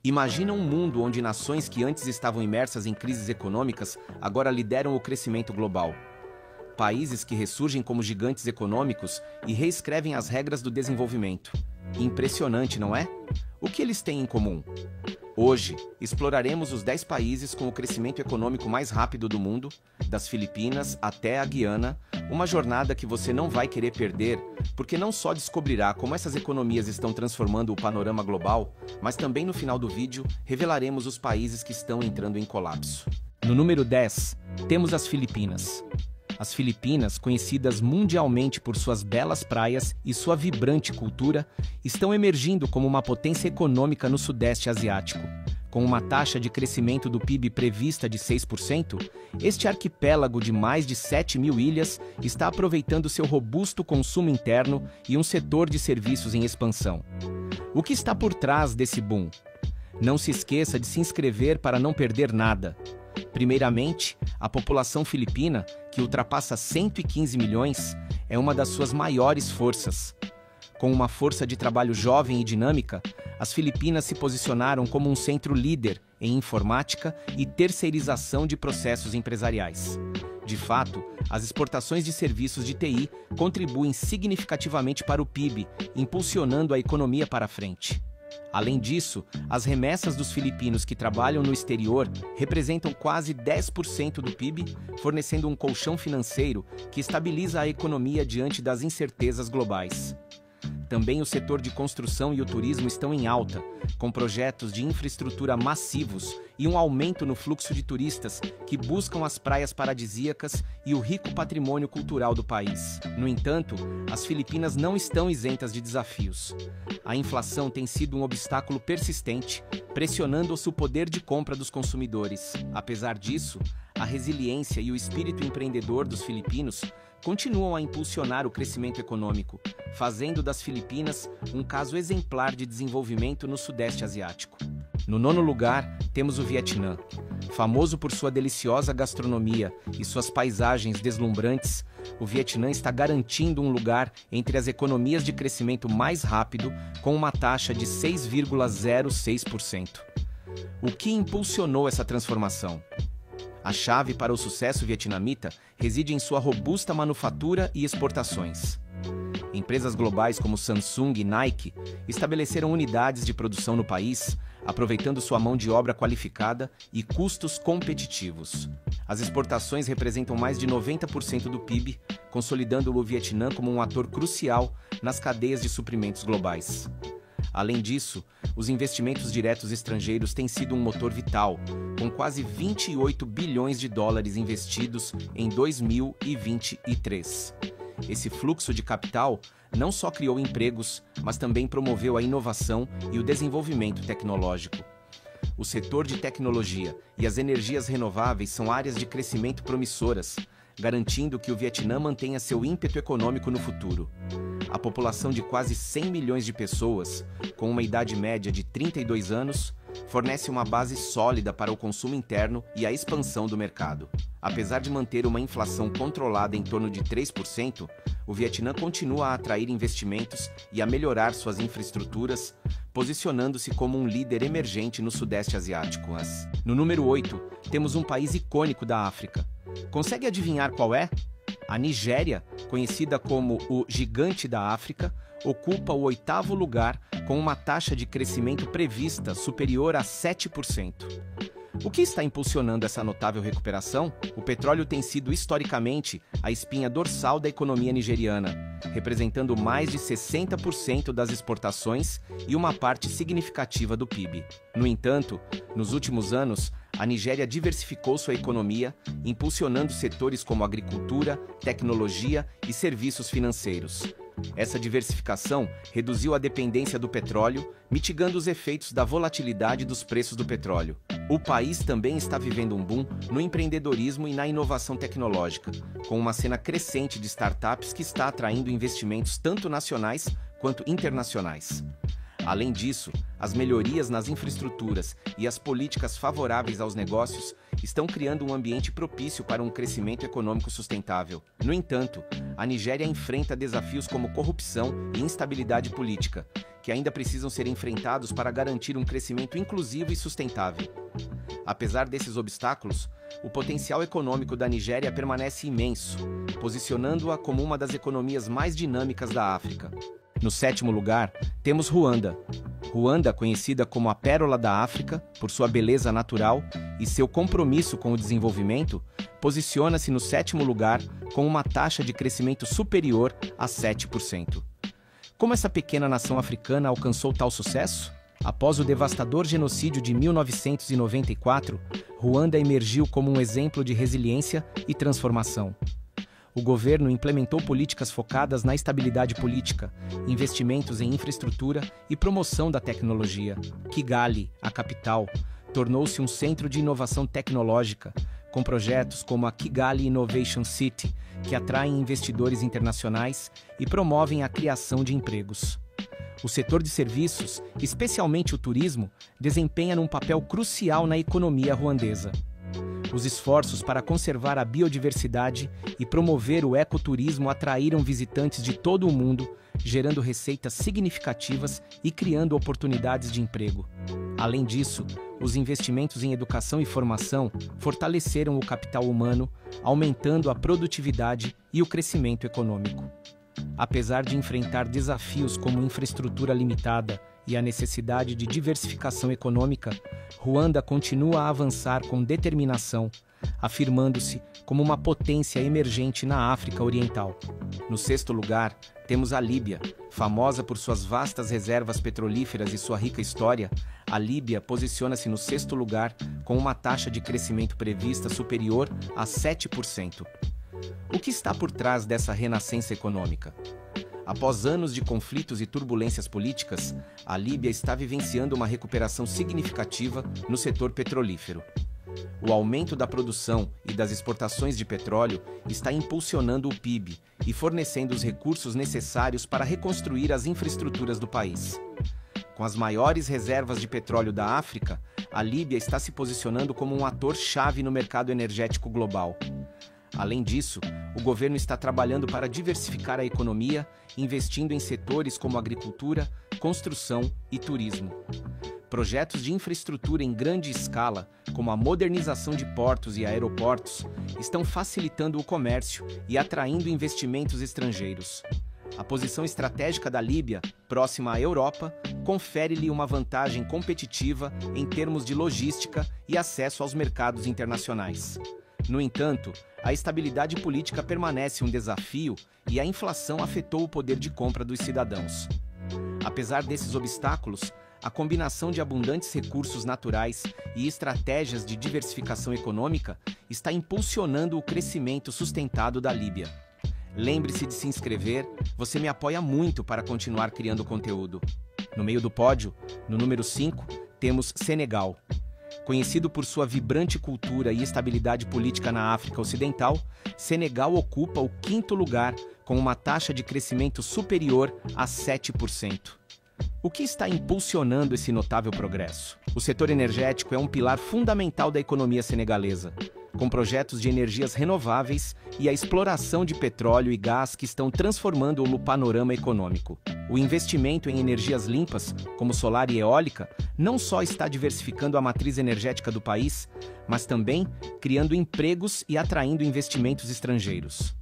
Imagina um mundo onde nações que antes estavam imersas em crises econômicas agora lideram o crescimento global. Países que ressurgem como gigantes econômicos e reescrevem as regras do desenvolvimento. Impressionante, não é? O que eles têm em comum? Hoje, exploraremos os 10 países com o crescimento econômico mais rápido do mundo, das Filipinas até a Guiana, uma jornada que você não vai querer perder, porque não só descobrirá como essas economias estão transformando o panorama global, mas também no final do vídeo revelaremos os países que estão entrando em colapso. No número 10, temos as Filipinas. As Filipinas, conhecidas mundialmente por suas belas praias e sua vibrante cultura, estão emergindo como uma potência econômica no Sudeste Asiático. Com uma taxa de crescimento do PIB prevista de 6%, este arquipélago de mais de 7.000 ilhas está aproveitando seu robusto consumo interno e um setor de serviços em expansão. O que está por trás desse boom? Não se esqueça de se inscrever para não perder nada. Primeiramente, a população filipina, que ultrapassa 115 milhões, é uma das suas maiores forças. Com uma força de trabalho jovem e dinâmica, as Filipinas se posicionaram como um centro líder em informática e terceirização de processos empresariais. De fato, as exportações de serviços de TI contribuem significativamente para o PIB, impulsionando a economia para frente. Além disso, as remessas dos filipinos que trabalham no exterior representam quase 10% do PIB, fornecendo um colchão financeiro que estabiliza a economia diante das incertezas globais. Também o setor de construção e o turismo estão em alta, com projetos de infraestrutura massivos e um aumento no fluxo de turistas que buscam as praias paradisíacas e o rico patrimônio cultural do país. No entanto, as Filipinas não estão isentas de desafios. A inflação tem sido um obstáculo persistente, pressionando o poder de compra dos consumidores. Apesar disso, a resiliência e o espírito empreendedor dos filipinos continuam a impulsionar o crescimento econômico, fazendo das Filipinas um caso exemplar de desenvolvimento no Sudeste Asiático. No nono lugar, temos o Vietnã. Famoso por sua deliciosa gastronomia e suas paisagens deslumbrantes, o Vietnã está garantindo um lugar entre as economias de crescimento mais rápido, com uma taxa de 6,06%. O que impulsionou essa transformação? A chave para o sucesso vietnamita reside em sua robusta manufatura e exportações. Empresas globais como Samsung e Nike estabeleceram unidades de produção no país, aproveitando sua mão de obra qualificada e custos competitivos. As exportações representam mais de 90% do PIB, consolidando o Vietnã como um ator crucial nas cadeias de suprimentos globais. Além disso, os investimentos diretos estrangeiros têm sido um motor vital, com quase 28 bilhões de dólares investidos em 2023. Esse fluxo de capital não só criou empregos, mas também promoveu a inovação e o desenvolvimento tecnológico. O setor de tecnologia e as energias renováveis são áreas de crescimento promissoras, garantindo que o Vietnã mantenha seu ímpeto econômico no futuro. A população de quase 100 milhões de pessoas, com uma idade média de 32 anos, fornece uma base sólida para o consumo interno e a expansão do mercado. Apesar de manter uma inflação controlada em torno de 3%, o Vietnã continua a atrair investimentos e a melhorar suas infraestruturas, posicionando-se como um líder emergente no Sudeste Asiático. No número 8, temos um país icônico da África. Consegue adivinhar qual é? A Nigéria, conhecida como o Gigante da África, ocupa o 8º lugar com uma taxa de crescimento prevista superior a 7%. O que está impulsionando essa notável recuperação? O petróleo tem sido historicamente a espinha dorsal da economia nigeriana, representando mais de 60% das exportações e uma parte significativa do PIB. No entanto, nos últimos anos, a Nigéria diversificou sua economia, impulsionando setores como agricultura, tecnologia e serviços financeiros. Essa diversificação reduziu a dependência do petróleo, mitigando os efeitos da volatilidade dos preços do petróleo. O país também está vivendo um boom no empreendedorismo e na inovação tecnológica, com uma cena crescente de startups que está atraindo investimentos tanto nacionais quanto internacionais. Além disso, as melhorias nas infraestruturas e as políticas favoráveis aos negócios estão criando um ambiente propício para um crescimento econômico sustentável. No entanto, a Nigéria enfrenta desafios como corrupção e instabilidade política, que ainda precisam ser enfrentados para garantir um crescimento inclusivo e sustentável. Apesar desses obstáculos, o potencial econômico da Nigéria permanece imenso, posicionando-a como uma das economias mais dinâmicas da África. No 7º lugar, temos Ruanda. Ruanda, conhecida como a Pérola da África, por sua beleza natural e seu compromisso com o desenvolvimento, posiciona-se no 7º lugar com uma taxa de crescimento superior a 7%. Como essa pequena nação africana alcançou tal sucesso? Após o devastador genocídio de 1994, Ruanda emergiu como um exemplo de resiliência e transformação. O governo implementou políticas focadas na estabilidade política, investimentos em infraestrutura e promoção da tecnologia. Kigali, a capital, tornou-se um centro de inovação tecnológica, com projetos como a Kigali Innovation City, que atraem investidores internacionais e promovem a criação de empregos. O setor de serviços, especialmente o turismo, desempenha um papel crucial na economia ruandesa. Os esforços para conservar a biodiversidade e promover o ecoturismo atraíram visitantes de todo o mundo, gerando receitas significativas e criando oportunidades de emprego. Além disso, os investimentos em educação e formação fortaleceram o capital humano, aumentando a produtividade e o crescimento econômico. Apesar de enfrentar desafios como infraestrutura limitada e a necessidade de diversificação econômica, Ruanda continua a avançar com determinação, afirmando-se como uma potência emergente na África Oriental. No 6º lugar, temos a Líbia. Famosa por suas vastas reservas petrolíferas e sua rica história, a Líbia posiciona-se no 6º lugar com uma taxa de crescimento prevista superior a 7%. O que está por trás dessa renascença econômica? Após anos de conflitos e turbulências políticas, a Líbia está vivenciando uma recuperação significativa no setor petrolífero. O aumento da produção e das exportações de petróleo está impulsionando o PIB e fornecendo os recursos necessários para reconstruir as infraestruturas do país. Com as maiores reservas de petróleo da África, a Líbia está se posicionando como um ator-chave no mercado energético global. Além disso, o governo está trabalhando para diversificar a economia, investindo em setores como agricultura, construção e turismo. Projetos de infraestrutura em grande escala, como a modernização de portos e aeroportos, estão facilitando o comércio e atraindo investimentos estrangeiros. A posição estratégica da Líbia, próxima à Europa, confere-lhe uma vantagem competitiva em termos de logística e acesso aos mercados internacionais. No entanto, a estabilidade política permanece um desafio e a inflação afetou o poder de compra dos cidadãos. Apesar desses obstáculos, a combinação de abundantes recursos naturais e estratégias de diversificação econômica está impulsionando o crescimento sustentado da Líbia. Lembre-se de se inscrever, você me apoia muito para continuar criando conteúdo. No meio do pódio, no número 5, temos Senegal. Conhecido por sua vibrante cultura e estabilidade política na África Ocidental, Senegal ocupa o 5º lugar com uma taxa de crescimento superior a 7%. O que está impulsionando esse notável progresso? O setor energético é um pilar fundamental da economia senegalesa, com projetos de energias renováveis e a exploração de petróleo e gás que estão transformando o panorama econômico. O investimento em energias limpas, como solar e eólica, não só está diversificando a matriz energética do país, mas também criando empregos e atraindo investimentos estrangeiros.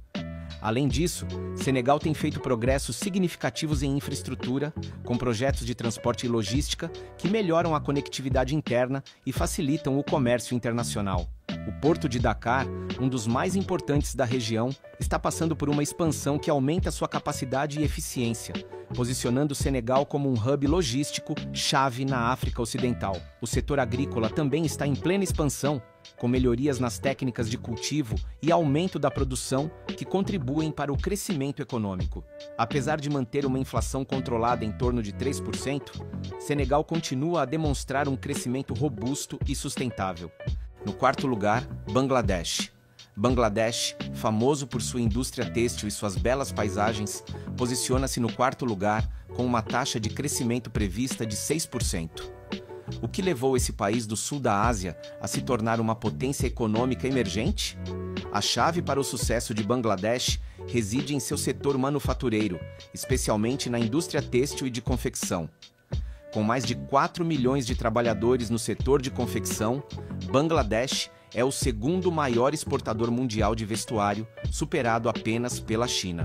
Além disso, Senegal tem feito progressos significativos em infraestrutura, com projetos de transporte e logística que melhoram a conectividade interna e facilitam o comércio internacional. O Porto de Dakar, um dos mais importantes da região, está passando por uma expansão que aumenta sua capacidade e eficiência, posicionando o Senegal como um hub logístico chave na África Ocidental. O setor agrícola também está em plena expansão, com melhorias nas técnicas de cultivo e aumento da produção que contribuem para o crescimento econômico. Apesar de manter uma inflação controlada em torno de 3%, Senegal continua a demonstrar um crescimento robusto e sustentável. No 4º lugar, Bangladesh. Bangladesh, famoso por sua indústria têxtil e suas belas paisagens, posiciona-se no 4º lugar com uma taxa de crescimento prevista de 6%. O que levou esse país do sul da Ásia a se tornar uma potência econômica emergente? A chave para o sucesso de Bangladesh reside em seu setor manufatureiro, especialmente na indústria têxtil e de confecção. Com mais de 4 milhões de trabalhadores no setor de confecção, Bangladesh é o segundo maior exportador mundial de vestuário, superado apenas pela China.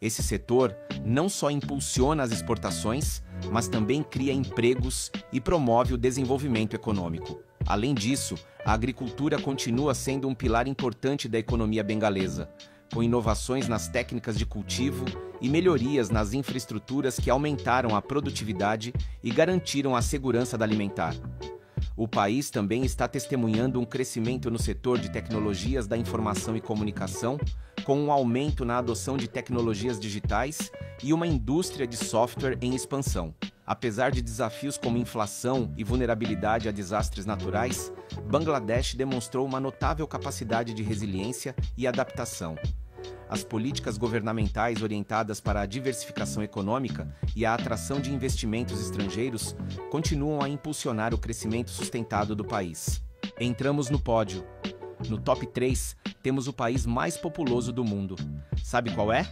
Esse setor não só impulsiona as exportações, mas também cria empregos e promove o desenvolvimento econômico. Além disso, a agricultura continua sendo um pilar importante da economia bengalesa, com inovações nas técnicas de cultivo e melhorias nas infraestruturas que aumentaram a produtividade e garantiram a segurança alimentar. O país também está testemunhando um crescimento no setor de tecnologias da informação e comunicação, com um aumento na adoção de tecnologias digitais e uma indústria de software em expansão. Apesar de desafios como inflação e vulnerabilidade a desastres naturais, Bangladesh demonstrou uma notável capacidade de resiliência e adaptação. As políticas governamentais orientadas para a diversificação econômica e a atração de investimentos estrangeiros continuam a impulsionar o crescimento sustentado do país. Entramos no pódio. No top 3, temos o país mais populoso do mundo. Sabe qual é?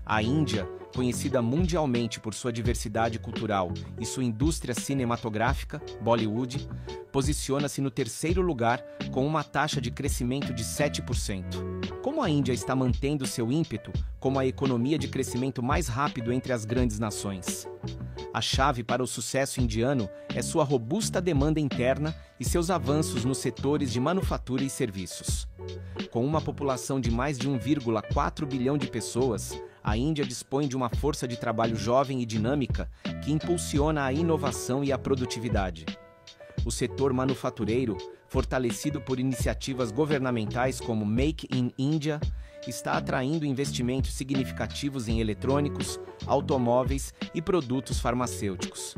A Índia, conhecida mundialmente por sua diversidade cultural e sua indústria cinematográfica, Bollywood, posiciona-se no terceiro lugar com uma taxa de crescimento de 7%. Como a Índia está mantendo seu ímpeto como a economia de crescimento mais rápido entre as grandes nações? A chave para o sucesso indiano é sua robusta demanda interna e seus avanços nos setores de manufatura e serviços. Com uma população de mais de 1,4 bilhão de pessoas, a Índia dispõe de uma força de trabalho jovem e dinâmica que impulsiona a inovação e a produtividade. O setor manufatureiro, fortalecido por iniciativas governamentais como Make in India, está atraindo investimentos significativos em eletrônicos, automóveis e produtos farmacêuticos.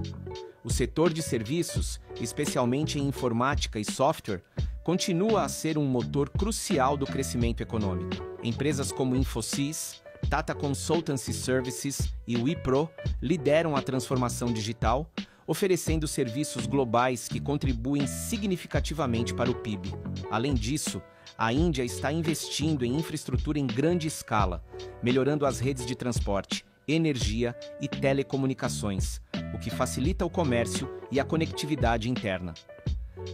O setor de serviços, especialmente em informática e software, continua a ser um motor crucial do crescimento econômico. Empresas como Infosys, Tata Consultancy Services e Wipro lideram a transformação digital, oferecendo serviços globais que contribuem significativamente para o PIB. Além disso, a Índia está investindo em infraestrutura em grande escala, melhorando as redes de transporte, energia e telecomunicações, o que facilita o comércio e a conectividade interna.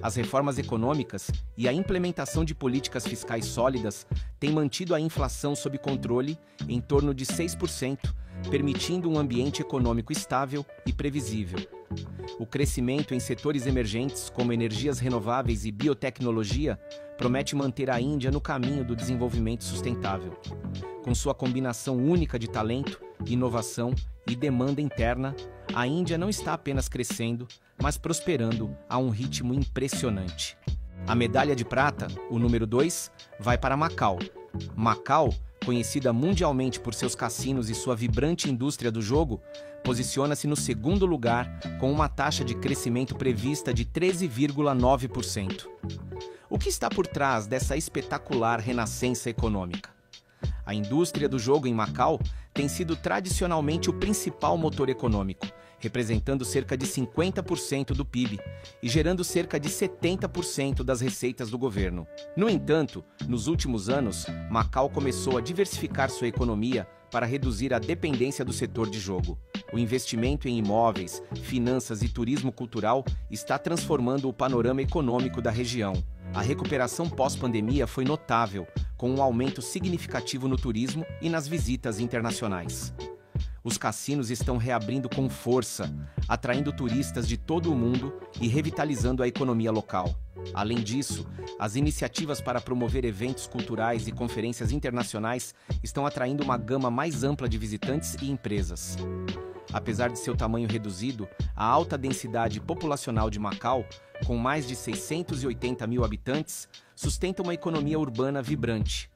As reformas econômicas e a implementação de políticas fiscais sólidas têm mantido a inflação sob controle em torno de 6%, permitindo um ambiente econômico estável e previsível. O crescimento em setores emergentes, como energias renováveis e biotecnologia, promete manter a Índia no caminho do desenvolvimento sustentável. Com sua combinação única de talento, inovação e demanda interna, a Índia não está apenas crescendo, mas prosperando a um ritmo impressionante. A medalha de prata, o número 2, vai para Macau. Macau, conhecida mundialmente por seus cassinos e sua vibrante indústria do jogo, posiciona-se no segundo lugar com uma taxa de crescimento prevista de 13,9%. O que está por trás dessa espetacular renascença econômica? A indústria do jogo em Macau tem sido tradicionalmente o principal motor econômico, representando cerca de 50% do PIB e gerando cerca de 70% das receitas do governo. No entanto, nos últimos anos, Macau começou a diversificar sua economia para reduzir a dependência do setor de jogo. O investimento em imóveis, finanças e turismo cultural está transformando o panorama econômico da região. A recuperação pós-pandemia foi notável, com um aumento significativo no turismo e nas visitas internacionais. Os cassinos estão reabrindo com força, atraindo turistas de todo o mundo e revitalizando a economia local. Além disso, as iniciativas para promover eventos culturais e conferências internacionais estão atraindo uma gama mais ampla de visitantes e empresas. Apesar de seu tamanho reduzido, a alta densidade populacional de Macau, com mais de 680 mil habitantes, sustenta uma economia urbana vibrante.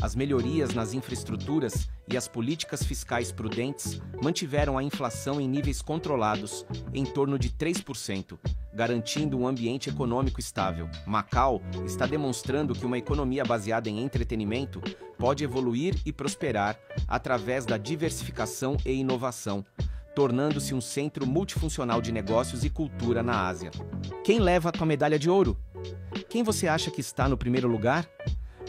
As melhorias nas infraestruturas e as políticas fiscais prudentes mantiveram a inflação em níveis controlados, em torno de 3%, garantindo um ambiente econômico estável. Macau está demonstrando que uma economia baseada em entretenimento pode evoluir e prosperar através da diversificação e inovação, tornando-se um centro multifuncional de negócios e cultura na Ásia. Quem leva a medalha de ouro? Quem você acha que está no primeiro lugar?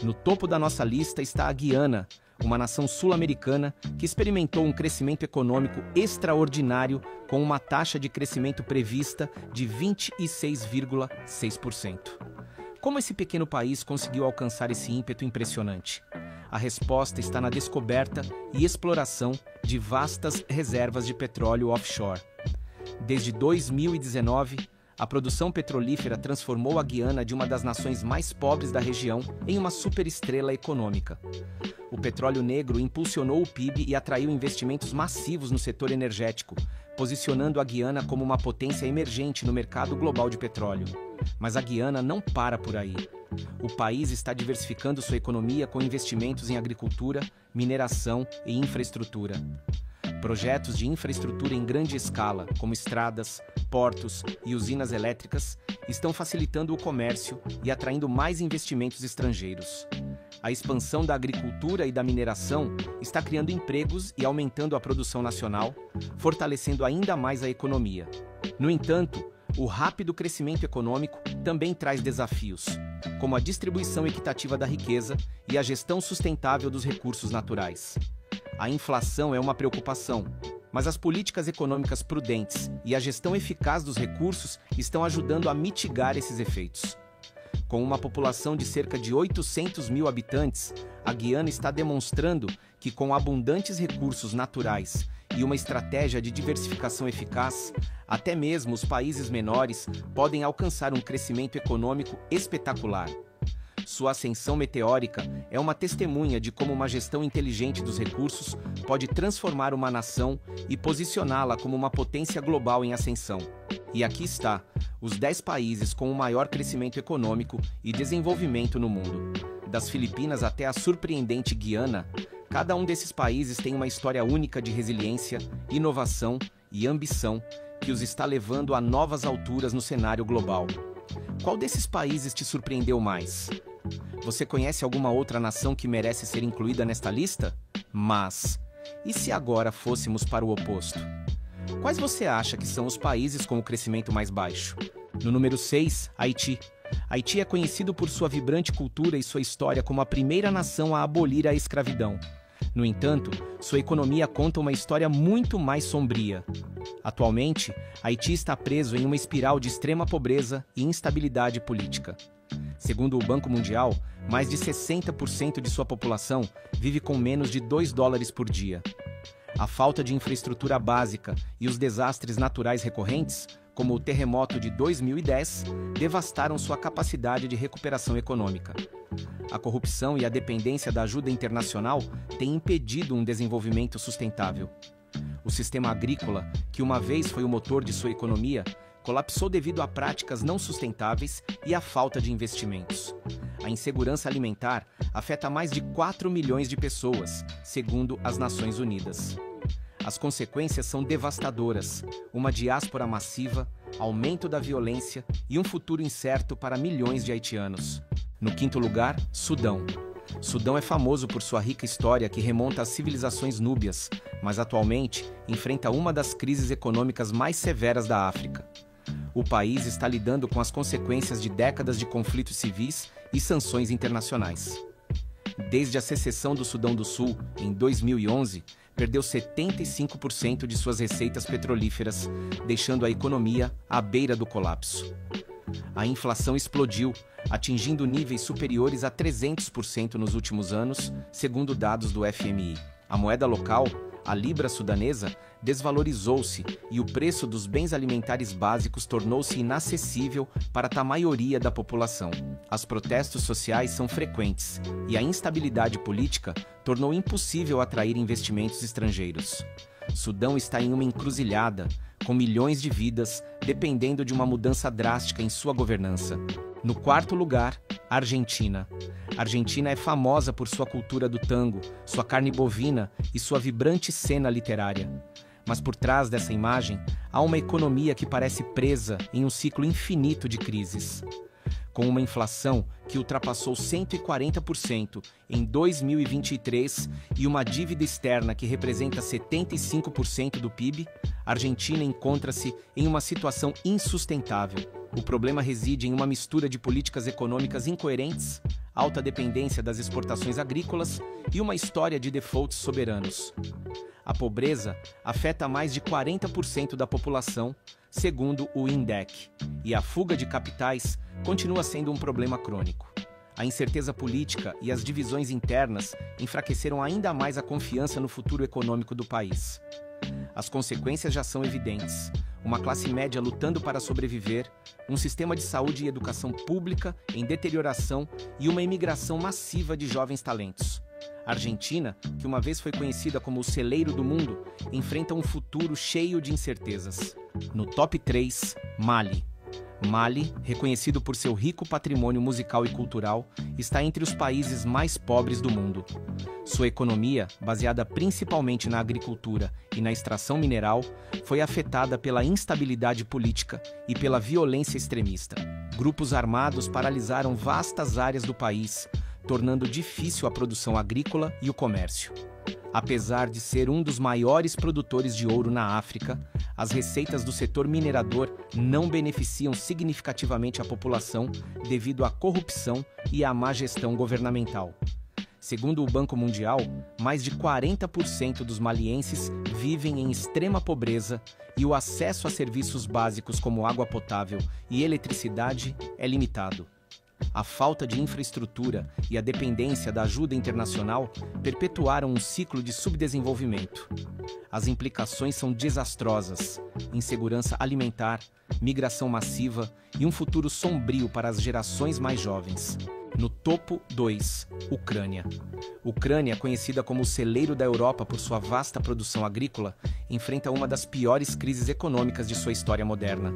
No topo da nossa lista está a Guiana, uma nação sul-americana que experimentou um crescimento econômico extraordinário com uma taxa de crescimento prevista de 26,6%. Como esse pequeno país conseguiu alcançar esse ímpeto impressionante? A resposta está na descoberta e exploração de vastas reservas de petróleo offshore. Desde 2019, a produção petrolífera transformou a Guiana de uma das nações mais pobres da região em uma superestrela econômica. O petróleo negro impulsionou o PIB e atraiu investimentos massivos no setor energético, posicionando a Guiana como uma potência emergente no mercado global de petróleo. Mas a Guiana não para por aí. O país está diversificando sua economia com investimentos em agricultura, mineração e infraestrutura. Projetos de infraestrutura em grande escala, como estradas, portos e usinas elétricas, estão facilitando o comércio e atraindo mais investimentos estrangeiros. A expansão da agricultura e da mineração está criando empregos e aumentando a produção nacional, fortalecendo ainda mais a economia. No entanto, o rápido crescimento econômico também traz desafios, como a distribuição equitativa da riqueza e a gestão sustentável dos recursos naturais. A inflação é uma preocupação, mas as políticas econômicas prudentes e a gestão eficaz dos recursos estão ajudando a mitigar esses efeitos. Com uma população de cerca de 800 mil habitantes, a Guiana está demonstrando que, com abundantes recursos naturais e uma estratégia de diversificação eficaz, até mesmo os países menores podem alcançar um crescimento econômico espetacular. Sua ascensão meteórica é uma testemunha de como uma gestão inteligente dos recursos pode transformar uma nação e posicioná-la como uma potência global em ascensão. E aqui está, os 10 países com o maior crescimento econômico e desenvolvimento no mundo. Das Filipinas até a surpreendente Guiana, cada um desses países tem uma história única de resiliência, inovação e ambição que os está levando a novas alturas no cenário global. Qual desses países te surpreendeu mais? Você conhece alguma outra nação que merece ser incluída nesta lista? Mas, e se agora fôssemos para o oposto? Quais você acha que são os países com o crescimento mais baixo? No número 6, Haiti. Haiti é conhecido por sua vibrante cultura e sua história como a primeira nação a abolir a escravidão. No entanto, sua economia conta uma história muito mais sombria. Atualmente, Haiti está preso em uma espiral de extrema pobreza e instabilidade política. Segundo o Banco Mundial, mais de 60% de sua população vive com menos de $2 por dia. A falta de infraestrutura básica e os desastres naturais recorrentes, como o terremoto de 2010, devastaram sua capacidade de recuperação econômica. A corrupção e a dependência da ajuda internacional têm impedido um desenvolvimento sustentável. O sistema agrícola, que uma vez foi o motor de sua economia, colapsou devido a práticas não sustentáveis e à falta de investimentos. A insegurança alimentar afeta mais de 4 milhões de pessoas, segundo as Nações Unidas. As consequências são devastadoras: uma diáspora massiva, aumento da violência e um futuro incerto para milhões de haitianos. No quinto lugar, Sudão. Sudão é famoso por sua rica história que remonta às civilizações núbias, mas atualmente enfrenta uma das crises econômicas mais severas da África. O país está lidando com as consequências de décadas de conflitos civis e sanções internacionais. Desde a secessão do Sudão do Sul, em 2011, perdeu 75% de suas receitas petrolíferas, deixando a economia à beira do colapso. A inflação explodiu, atingindo níveis superiores a 300% nos últimos anos, segundo dados do FMI. A moeda local, a libra sudanesa, desvalorizou-se e o preço dos bens alimentares básicos tornou-se inacessível para a maioria da população. Os protestos sociais são frequentes e a instabilidade política tornou impossível atrair investimentos estrangeiros. Sudão está em uma encruzilhada, com milhões de vidas dependendo de uma mudança drástica em sua governança. No quarto lugar, Argentina. A Argentina é famosa por sua cultura do tango, sua carne bovina e sua vibrante cena literária. Mas por trás dessa imagem, há uma economia que parece presa em um ciclo infinito de crises. Com uma inflação que ultrapassou 140% em 2023 e uma dívida externa que representa 75% do PIB, a Argentina encontra-se em uma situação insustentável. O problema reside em uma mistura de políticas econômicas incoerentes, alta dependência das exportações agrícolas e uma história de defaults soberanos. A pobreza afeta mais de 40% da população, segundo o INDEC, e a fuga de capitais continua sendo um problema crônico. A incerteza política e as divisões internas enfraqueceram ainda mais a confiança no futuro econômico do país. As consequências já são evidentes. Uma classe média lutando para sobreviver, um sistema de saúde e educação pública em deterioração e uma imigração massiva de jovens talentos. A Argentina, que uma vez foi conhecida como o celeiro do mundo, enfrenta um futuro cheio de incertezas. No top 3, Mali. Mali, reconhecido por seu rico patrimônio musical e cultural, está entre os países mais pobres do mundo. Sua economia, baseada principalmente na agricultura e na extração mineral, foi afetada pela instabilidade política e pela violência extremista. Grupos armados paralisaram vastas áreas do país, tornando difícil a produção agrícola e o comércio. Apesar de ser um dos maiores produtores de ouro na África, as receitas do setor minerador não beneficiam significativamente a população devido à corrupção e à má gestão governamental. Segundo o Banco Mundial, mais de 40% dos malienses vivem em extrema pobreza e o acesso a serviços básicos como água potável e eletricidade é limitado. A falta de infraestrutura e a dependência da ajuda internacional perpetuaram um ciclo de subdesenvolvimento. As implicações são desastrosas: insegurança alimentar, migração massiva e um futuro sombrio para as gerações mais jovens. No topo 2, Ucrânia. Ucrânia, conhecida como o celeiro da Europa por sua vasta produção agrícola, enfrenta uma das piores crises econômicas de sua história moderna.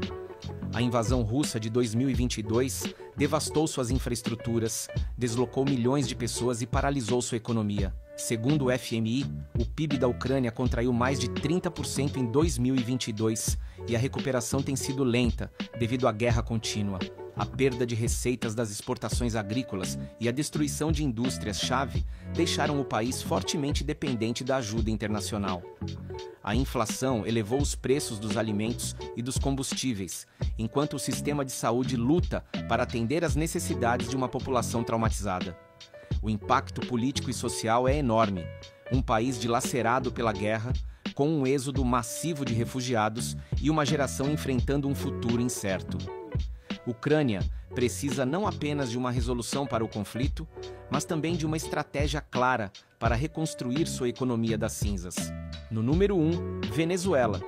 A invasão russa de 2022 devastou suas infraestruturas, deslocou milhões de pessoas e paralisou sua economia. Segundo o FMI, o PIB da Ucrânia contraiu mais de 30% em 2022 e a recuperação tem sido lenta devido à guerra contínua. A perda de receitas das exportações agrícolas e a destruição de indústrias-chave deixaram o país fortemente dependente da ajuda internacional. A inflação elevou os preços dos alimentos e dos combustíveis, enquanto o sistema de saúde luta para atender às necessidades de uma população traumatizada. O impacto político e social é enorme. Um país dilacerado pela guerra, com um êxodo massivo de refugiados e uma geração enfrentando um futuro incerto. Ucrânia precisa não apenas de uma resolução para o conflito, mas também de uma estratégia clara para reconstruir sua economia das cinzas. No número 1, Venezuela.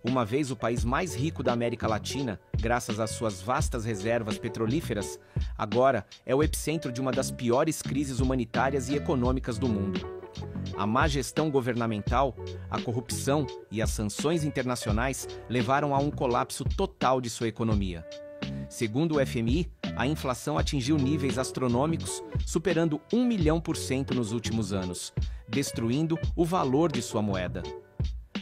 Uma vez o país mais rico da América Latina, graças às suas vastas reservas petrolíferas, agora é o epicentro de uma das piores crises humanitárias e econômicas do mundo. A má gestão governamental, a corrupção e as sanções internacionais levaram a um colapso total de sua economia. Segundo o FMI, a inflação atingiu níveis astronômicos, superando 1 milhão por cento nos últimos anos, destruindo o valor de sua moeda.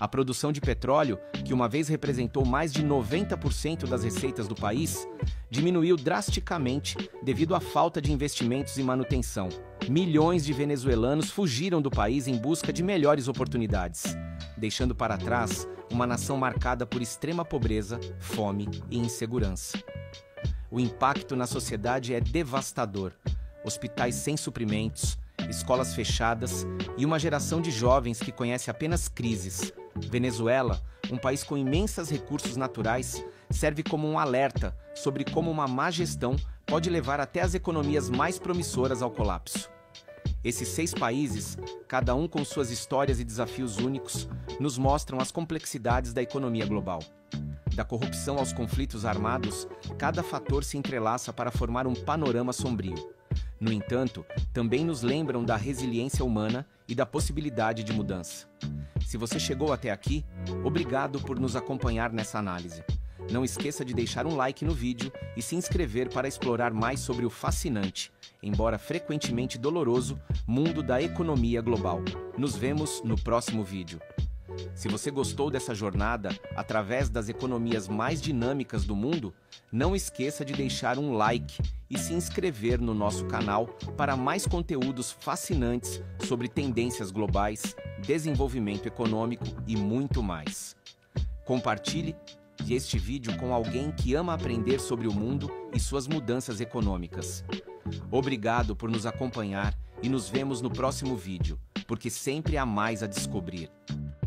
A produção de petróleo, que uma vez representou mais de 90% das receitas do país, diminuiu drasticamente devido à falta de investimentos e manutenção. Milhões de venezuelanos fugiram do país em busca de melhores oportunidades, deixando para trás uma nação marcada por extrema pobreza, fome e insegurança. O impacto na sociedade é devastador. Hospitais sem suprimentos, escolas fechadas e uma geração de jovens que conhece apenas crises. Venezuela, um país com imensos recursos naturais, serve como um alerta sobre como uma má gestão pode levar até as economias mais promissoras ao colapso. Esses 6 países, cada um com suas histórias e desafios únicos, nos mostram as complexidades da economia global. Da corrupção aos conflitos armados, cada fator se entrelaça para formar um panorama sombrio. No entanto, também nos lembram da resiliência humana e da possibilidade de mudança. Se você chegou até aqui, obrigado por nos acompanhar nessa análise. Não esqueça de deixar um like no vídeo e se inscrever para explorar mais sobre o fascinante, embora frequentemente doloroso, mundo da economia global. Nos vemos no próximo vídeo. Se você gostou dessa jornada através das economias mais dinâmicas do mundo, não esqueça de deixar um like e se inscrever no nosso canal para mais conteúdos fascinantes sobre tendências globais, desenvolvimento econômico e muito mais. Compartilhe compartilhe este vídeo com alguém que ama aprender sobre o mundo e suas mudanças econômicas. Obrigado por nos acompanhar e nos vemos no próximo vídeo, porque sempre há mais a descobrir.